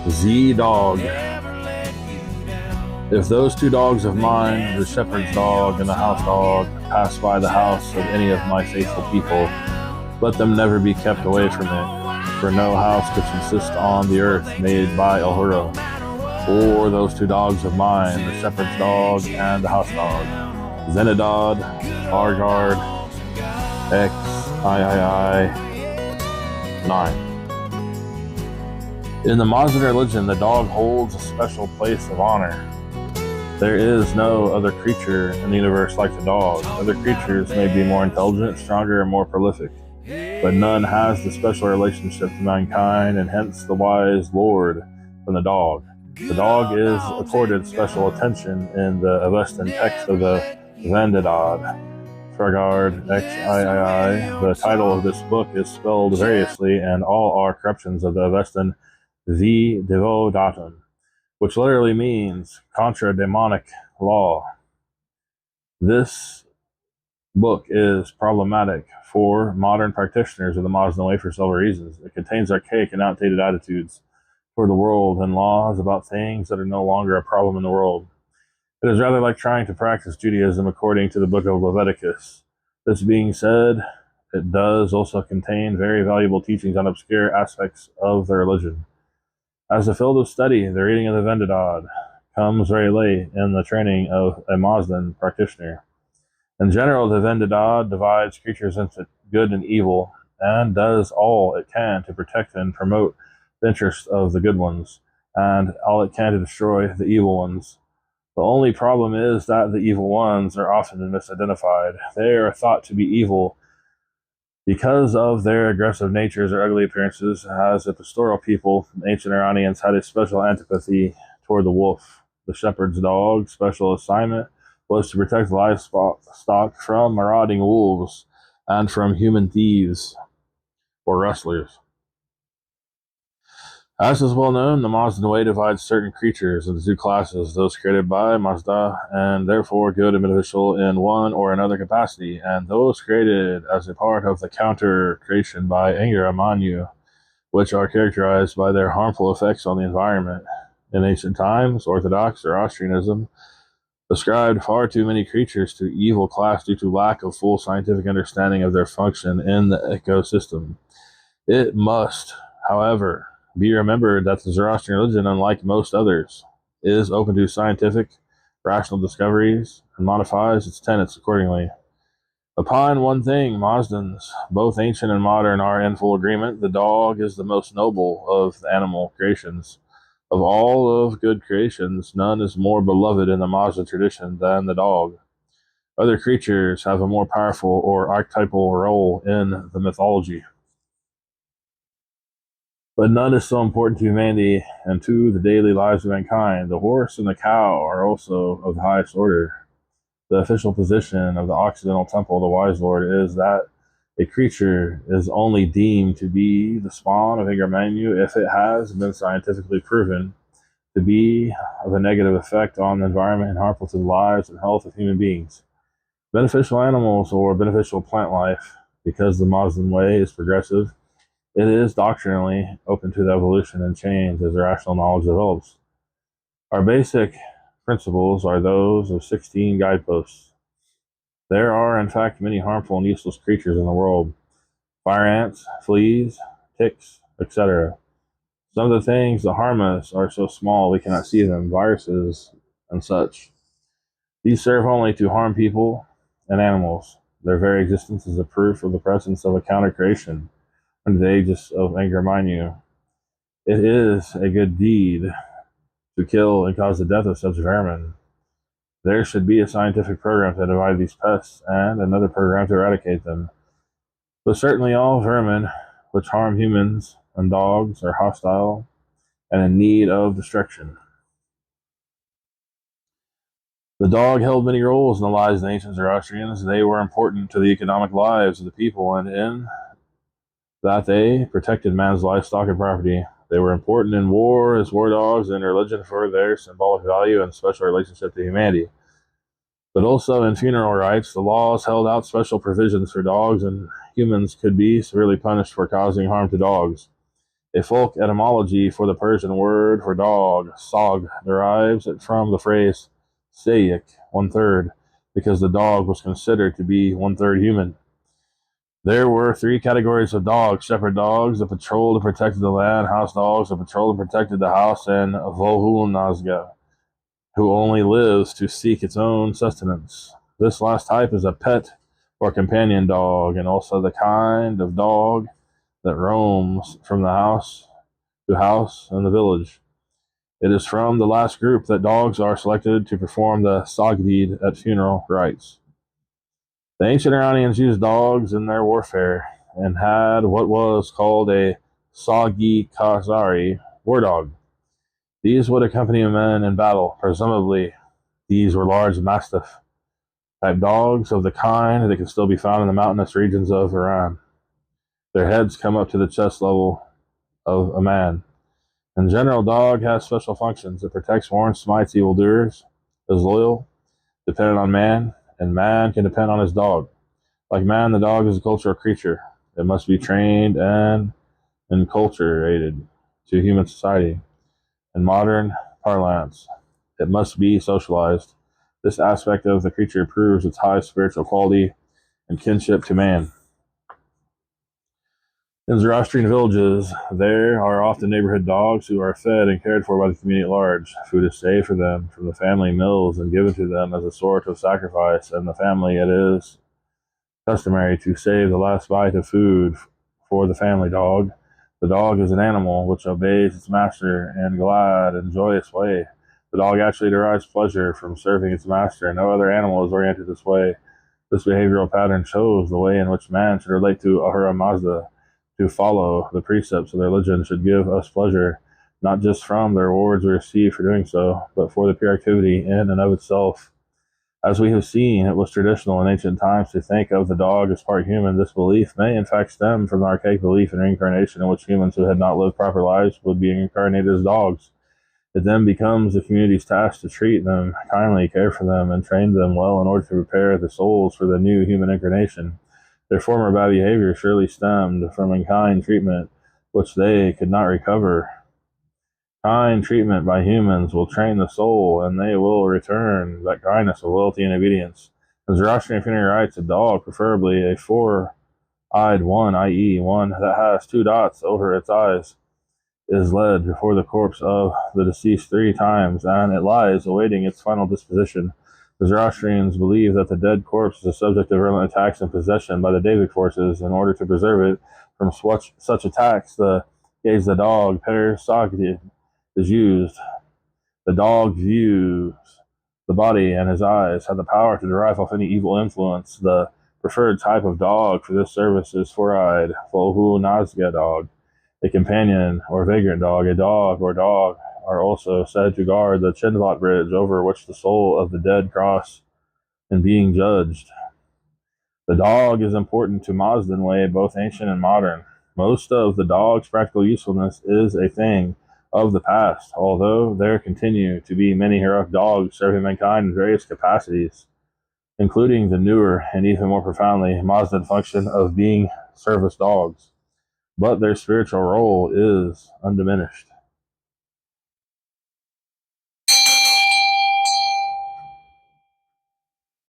Z dog. If those two dogs of mine, the shepherd's dog and the house dog, pass by the house of any of my faithful people, let them never be kept away from it, for no house could subsist on the earth made by Ahura, or those two dogs of mine, the shepherd's dog and the house dog, Zenadad, Argard, XIII 9. In the Moslem religion, the dog holds a special place of honor. There is no other creature in the universe like the dog. Other creatures may be more intelligent, stronger, and more prolific, but none has the special relationship to mankind, and hence the wise lord from the dog. The dog is accorded special attention in the Avestan text of the Vandadad, Fragard XIII. The title of this book is spelled variously, and all are corruptions of the Avestan V Devodatum, which literally means contra demonic law. This book is problematic for modern practitioners of the Moslem way for several reasons. It contains archaic and outdated attitudes toward the world and laws about things that are no longer a problem in the world. It is rather like trying to practice Judaism according to the book of Leviticus. This being said, it does also contain very valuable teachings on obscure aspects of the religion. As a field of study, the reading of the Vendidad comes very late in the training of a Moslem practitioner. In general, the Vendidad divides creatures into good and evil, and does all it can to protect and promote the interests of the good ones, and all it can to destroy the evil ones. The only problem is that the evil ones are often misidentified. They are thought to be evil because of their aggressive natures or ugly appearances. As a pastoral people, ancient Iranians had a special antipathy toward the wolf. The shepherd's dog's special assignment was to protect livestock from marauding wolves and from human thieves or rustlers. As is well known, the Mazda way divides certain creatures into two classes, those created by Mazda and therefore good and beneficial in one or another capacity, and those created as a part of the counter creation by Angra Mainyu, which are characterized by their harmful effects on the environment. In ancient times, Orthodox or Austrianism ascribed far too many creatures to evil class due to lack of full scientific understanding of their function in the ecosystem. It must, however, be remembered that the Zoroastrian religion, unlike most others, is open to scientific, rational discoveries and modifies its tenets accordingly. Upon one thing, Moslem, both ancient and modern, are in full agreement. The dog is the most noble of the animal creations. Of all of good creations, none is more beloved in the Moslem tradition than the dog. Other creatures have a more powerful or archetypal role in the mythology, but none is so important to humanity and to the daily lives of mankind. The horse and the cow are also of the highest order. The official position of the Occidental Temple of the Wise Lord is that a creature is only deemed to be the spawn of Angra Mainyu if it has been scientifically proven to be of a negative effect on the environment and harmful to the lives and health of human beings. Beneficial animals or beneficial plant life, because the Moslem way is progressive, it is doctrinally open to the evolution and change as rational knowledge develops. Our basic principles are those of 16 guideposts. There are, in fact, many harmful and useless creatures in the world: fire ants, fleas, ticks, etc. Some of the things that harm us are so small we cannot see them, viruses and such. These serve only to harm people and animals. Their very existence is a proof of the presence of a counter creation under the aegis of Angra Mainyu. It is a good deed to kill and cause the death of such vermin. There should be a scientific program to divide these pests and another program to eradicate them. But certainly all vermin which harm humans and dogs are hostile and in need of destruction. The dog held many roles in the lives of the ancient Zoroastrians. They were important to the economic lives of the people, and in that they protected man's livestock and property. They were important in war as war dogs, and religion for their symbolic value and special relationship to humanity. But also in funeral rites, the laws held out special provisions for dogs, and humans could be severely punished for causing harm to dogs. A folk etymology for the Persian word for dog, sog, derives it from the phrase sayik, one-third, because the dog was considered to be one-third human. There were three categories of dogs: shepherd dogs that patrolled and protected the land, house dogs that patrolled and protected the house, and vohunazga, who only lives to seek its own sustenance. This last type is a pet or companion dog, and also the kind of dog that roams from the house to house in the village. It is from the last group that dogs are selected to perform the sagdid at funeral rites. The ancient Iranians used dogs in their warfare and had what was called a sagi kazari, war dog. These would accompany men in battle. Presumably, these were large mastiff type dogs of the kind that can still be found in the mountainous regions of Iran. Their heads come up to the chest level of a man. In general, dog has special functions. It protects, warns, smites evildoers, is loyal, dependent on man, and man can depend on his dog. Like man, the dog is a cultural creature. It must be trained and enculturated to human society. In modern parlance, it must be socialized. This aspect of the creature proves its high spiritual quality and kinship to man. In Zoroastrian villages, there are often neighborhood dogs who are fed and cared for by the community at large. Food is saved for them from the family meals and given to them as a sort of sacrifice, and the family, it is customary to save the last bite of food for the family dog. The dog is an animal which obeys its master in a glad and joyous way. The dog actually derives pleasure from serving its master, and no other animal is oriented this way. This behavioral pattern shows the way in which man should relate to Ahura Mazda. To follow the precepts of their religion should give us pleasure, not just from the rewards we receive for doing so, but for the pure activity in and of itself. As we have seen, it was traditional in ancient times to think of the dog as part human. This belief may in fact stem from the archaic belief in reincarnation, in which humans who had not lived proper lives would be incarnated as dogs. It then becomes the community's task to treat them kindly, care for them, and train them well in order to prepare the souls for the new human incarnation. Their former bad behavior surely stemmed from unkind treatment, which they could not recover. Kind treatment by humans will train the soul, and they will return that kindness of loyalty and obedience. In Zoroastrian funerary rites, a dog, preferably a four-eyed one, i.e., one that has two dots over its eyes, is led before the corpse of the deceased 3 times, and it lies awaiting its final disposition. The Zoroastrians believe that the dead corpse is the subject of violent attacks and possession by the Davidic forces. In order to preserve it from such attacks, the dog, Per Sagdi, is used. The dog views the body, and his eyes have the power to drive off any evil influence. The preferred type of dog for this service is four-eyed Volhu Nazga dog, a companion or vagrant dog. A dog or dog are also said to guard the Chinvat bridge over which the soul of the dead cross in being judged. The dog is important to Mazdan way, both ancient and modern. Most of the dog's practical usefulness is a thing of the past, although there continue to be many heroic dogs serving mankind in various capacities, including the newer and even more profoundly Mazdan function of being service dogs. But their spiritual role is undiminished.